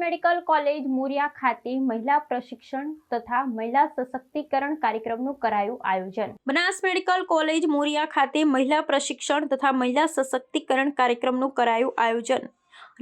Medical college મુરિયા ખાતે મહિલા પ્રશિક્ષણ તથા મહિલા સશક્તિકરણ કાર્યક્રમનું કરાયું આયોજન। બનાસ મેડિકલ કોલેજ મુરિયા ખાતે મહિલા પ્રશિક્ષણ તથા મહિલા સશક્તિકરણ કાર્યક્રમનું કરાયું આયોજન।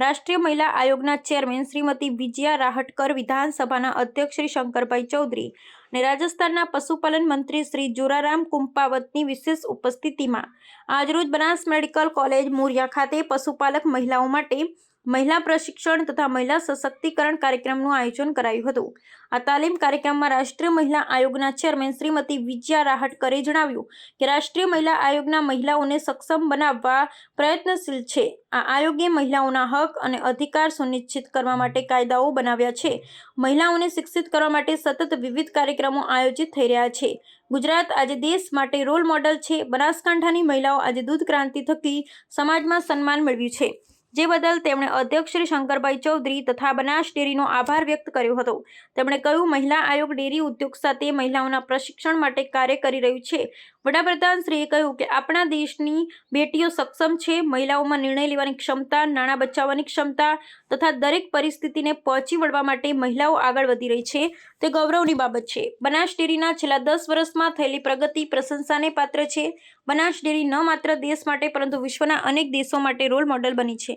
રાષ્ટ્રીય મહિલા આયોગના ચેરમેન શ્રીમતી વિજયા રાહટકર, વિધાનસભાના અધ્યક્ષ શ્રી શંકરભાઈ ચૌધરી અને રાજસ્થાનના પશુપાલન મંત્રી શ્રી જોરારામ કુંપાવતની વિશેષ ઉપસ્થિતિમાં આજરોજ બનાસ મેડિકલ કોલેજ મુરિયા ખાતે પશુપાલક મહિલાઓ માટે મહિલા પ્રશિક્ષણ તથા મહિલા સશક્તિકરણ કાર્યક્રમનું આયોજન કરાયું હતું। આ તાલીમ કાર્યક્રમમાં રાષ્ટ્રીય મહિલા આયોગના ચેરમેન શ્રીમતી વિજયા રાહટકરે જણાવ્યું કે રાષ્ટ્રીય મહિલા આયોગના મહિલાઓને સક્ષમ બનાવવા પ્રયત્નશીલ છે। આ આયોગે મહિલાઓના હક અને અધિકાર સુનિશ્ચિત કરવા માટે કાયદાઓ બનાવ્યા છે। મહિલાઓને શિક્ષિત કરવા માટે સતત વિવિધ કાર્યક્રમો આયોજિત થઈ રહ્યા છે। ગુજરાત આજે દેશ માટે રોલ મોડલ છે। બનાસકાંઠાની મહિલાઓ આજે દૂધ ક્રાંતિ થકી સમાજમાં સન્માન મેળવ્યું છે, જે બદલ તેમણે અધ્યક્ષ શ્રી શંકરભાઈ ચૌધરી તથા બનાસ ડેરીનો આભાર વ્યક્ત કર્યો હતો। તેમણે કહ્યું, મહિલા આયોગ ડેરી ઉદ્યોગ સાથે મહિલાઓના પ્રશિક્ષણ માટે કાર્ય કરી રહ્યું છે। વડાપ્રધાન શ્રીએ કહ્યું કે આપણા દેશની બેટીઓ સક્ષમ છે। મહિલાઓમાં નિર્ણય લેવાની ક્ષમતા, નાણાં બચાવવાની ક્ષમતા તથા દરેક પરિસ્થિતિને પહોંચી વળવા માટે મહિલાઓ આગળ વધી રહી છે, તે ગૌરવની બાબત છે। બનાસ ડેરીના છેલ્લા 10 વર્ષમાં થયેલી પ્રગતિ પ્રશંસાને પાત્ર છે। બનાસ ડેરી ન માત્ર દેશ માટે પરંતુ વિશ્વના અનેક દેશો માટે રોલ મોડલ બની છે।